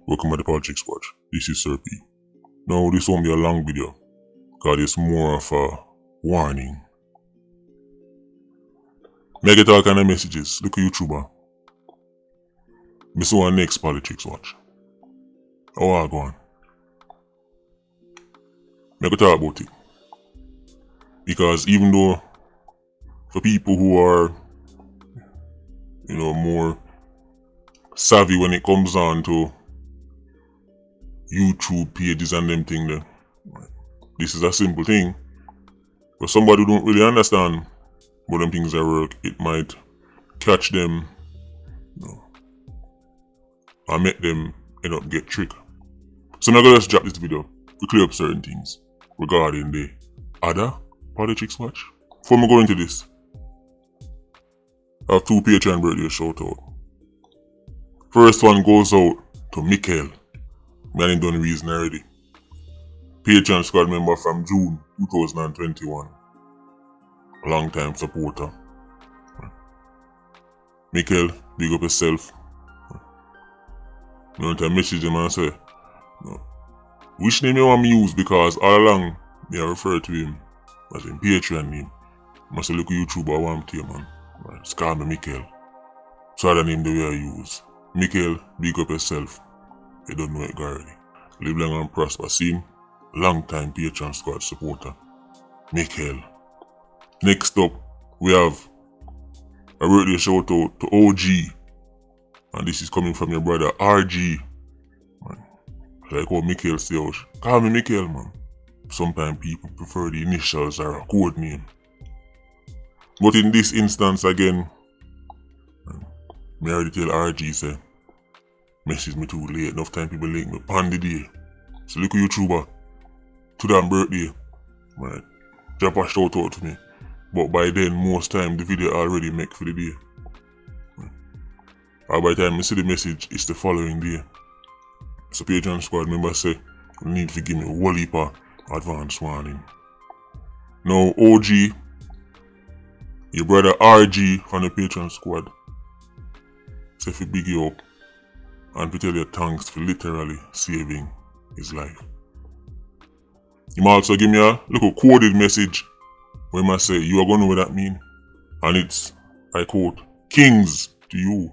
Welcome to the Politricks Watch. This is Sir P. Now this won't be a long video, because it's more of a warning. Me get all kind of messages. Look at YouTuber. Me saw our next Politricks Watch. How are you going? Me go talk about it. Because even though for people who are more savvy when it comes on to YouTube pages and them thing there, this is a simple thing. But somebody who don't really understand how them things are work, it might catch them, and make them end up get tricked. So I'm gonna just drop this video to clear up certain things regarding the other Politricks Watch. Before we go into this, I have two Patreon birthday shout out. First one goes out to Mikael. Man, he done reason already. Patreon squad member from June 2021. Long time supporter. Mikael, big up yourself. You know what I message him and say, which name you want me use, because all along me I refer to him as in Patreon name. I say, look at YouTube, I want to man. Just call me Mikael. So the name the way I use. Mikael, big up yourself. You don't know it already. Live long and prosper. See him? Long time Patreon squad supporter. Mikael. Next up, we have a birthday shout out to OG. And this is coming from your brother RG. Man. Like how Mikael say out. Call me Mikael, man. Sometimes people prefer the initials or a code name. But in this instance again, me already tell RG say, message me too late, enough time people link me on the day. So look at YouTuber, to that birthday, right, drop a shout out to me. But by then, most time the video already make for the day. Or by the time I see the message, it's the following day. So Patreon squad member say, you need to give me a whole heap of advance warning. Now OG, your brother RG from the Patreon squad, say if big you up and to tell you thanks for literally saving his life. He might also give me a little coded message where he might say, you are gonna know what that mean. And it's, I quote, kings to you,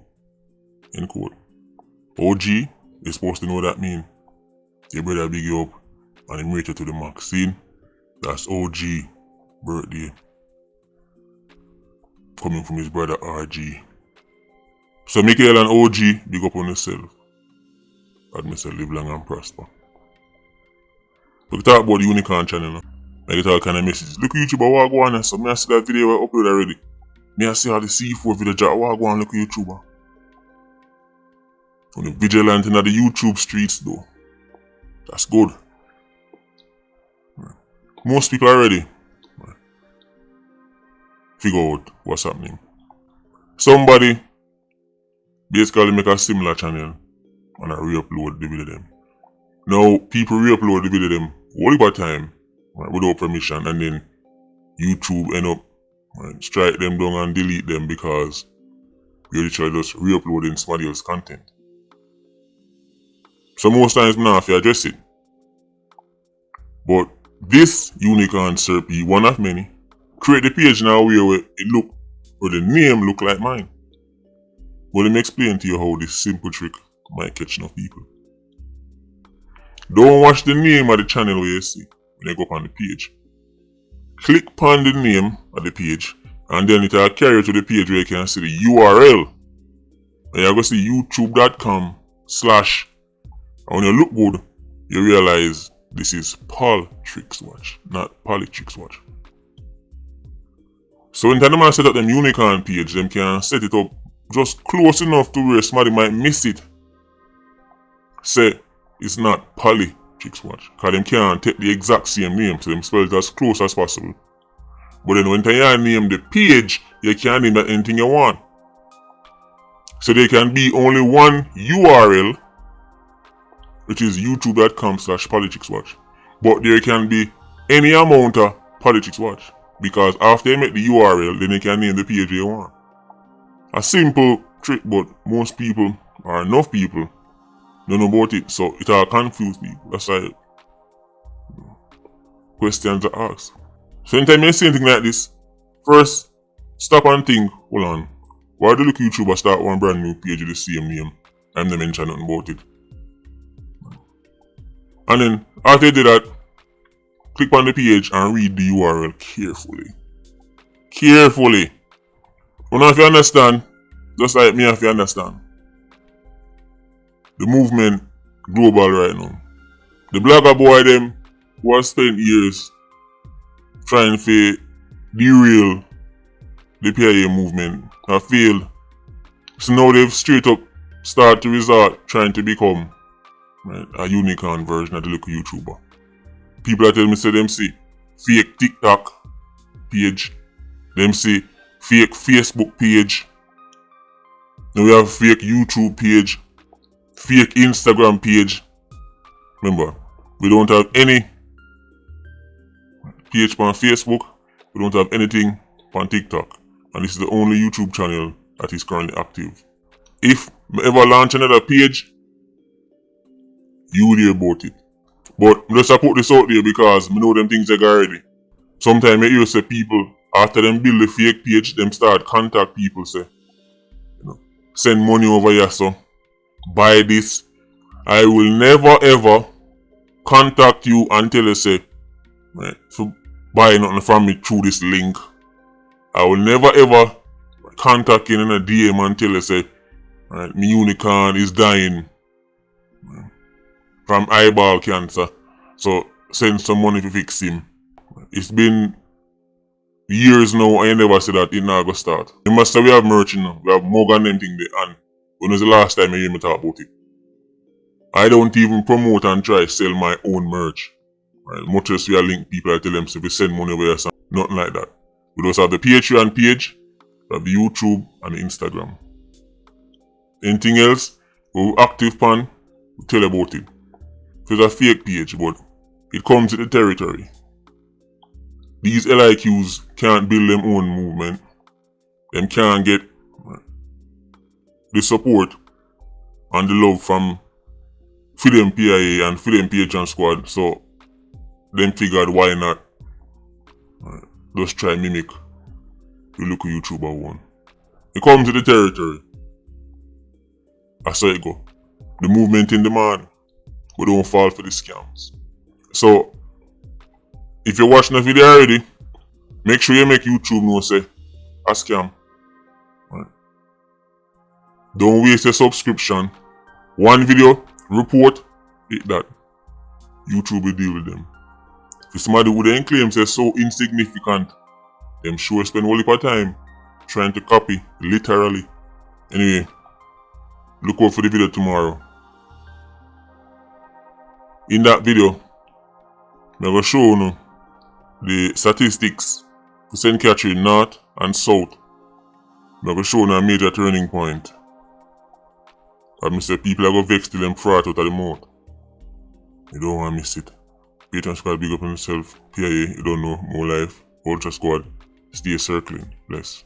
end quote. OG is supposed to know what that mean. Your brother big you up and him rate you to the max. See? That's OG birthday. Coming from his brother RG. So Mikael and OG, big up on yourself. God may say live long and prosper. But we talk about the Unicorn channel now. I get all kind of messages. Look at YouTuber, what go on. So me I see that video I upload already. Me I see how the C4 video drop. What go on, look at YouTuber. On the vigilant in the YouTube streets though. That's good. Most people are ready. Figure out what's happening. Somebody basically make a similar channel and I re-upload the video them. Now people re-upload the video them all about time, right, without permission, and then YouTube end up strike them down and delete them because you're literally just re-uploading somebody else's content. So most times I have to address it. But this Unicorn Sir P, one of many, create the page now where the name look like mine. Well, let me explain to you how this simple trick might catch enough people. Don't watch the name of the channel where you see when you go up on the page. Click on the name of the page and then it will carry you to the page where you can see the URL. And you're going to see youtube.com/ and when you look good, you realize this is Politricks Watch, not Politricks Watch. So when the man set up them Unicorn page, them can set it up just close enough to where somebody might miss it. Say it's not Politricks Watch, because them can't take the exact same name, so them spell it as close as possible. But then when you name the page, you can name that anything you want. So there can be only one URL, which is youtube.com/Politricks Watch. But there can be any amount of Politricks Watch. Because after you make the URL, then you can name the page you want. A simple trick, but most people, or enough people, don't know about it, so it all confused people. That's why questions are asked. So anytime you see anything like this, first stop and think, hold on, why do look YouTuber start one brand new page with the same name? I'm not mentioning nothing about it. And then after you do that, click on the page and read the URL carefully. Carefully. You know if you understand, just like me if you understand. The movement global right now. The blogger boy them who has spent years trying to derail the PIA movement have failed. So now they've straight up start to resort trying to become a unicorn version of the local YouTuber. People are telling me say them see fake TikTok page, them see fake Facebook page, now we have fake YouTube page, fake Instagram page. Remember, we don't have any page on Facebook, we don't have anything on TikTok, and this is the only YouTube channel that is currently active. If I ever launch another page, you will hear about it. But I just put this out there because I know them things they got already. Sometimes I hear say people, after them build a fake page, them start contact people say, send money over here so, buy this. I will never ever contact you until you say, so buy nothing from me through this link. I will never ever contact you in a DM until you say, my unicorn is dying from eyeball cancer, so send some money to fix him. It's been years now and you never said that it not go start. You must say we have merch now, we have more than them thing there, and when was the last time you hear me talk about it? I don't even promote and try to sell my own merch. Much as we are link people, I tell them so we send money over here, nothing like that. We just have the Patreon page, we have the YouTube and the Instagram. Anything else, we're active pan, we tell about it. It's a fake page, but it comes with the territory. These LIQs can't build them own movement. Them can't get the support and the love from them PIA and them Patreon squad, so them figured why not just try mimic the local YouTuber one. It comes with the territory. That's how it go. The movement in demand, but don't fall for the scams. So, if you're watching the video already, make sure you make YouTube know say a scam. Don't waste your subscription. One video, report, hit that. YouTube will deal with them. If somebody who then claims they're so insignificant, them sure spend all heap of time trying to copy, literally. Anyway, look out for the video tomorrow. In that video, I'm going to show you the statistics for St. Catherine North and South. I'm going to show you a major turning point. I say people are going to vex till them fart out of the mouth. You don't want to miss it. Patreon squad, big up on yourself. PIA, you don't know, more life. Ultra squad, stay circling. Bless.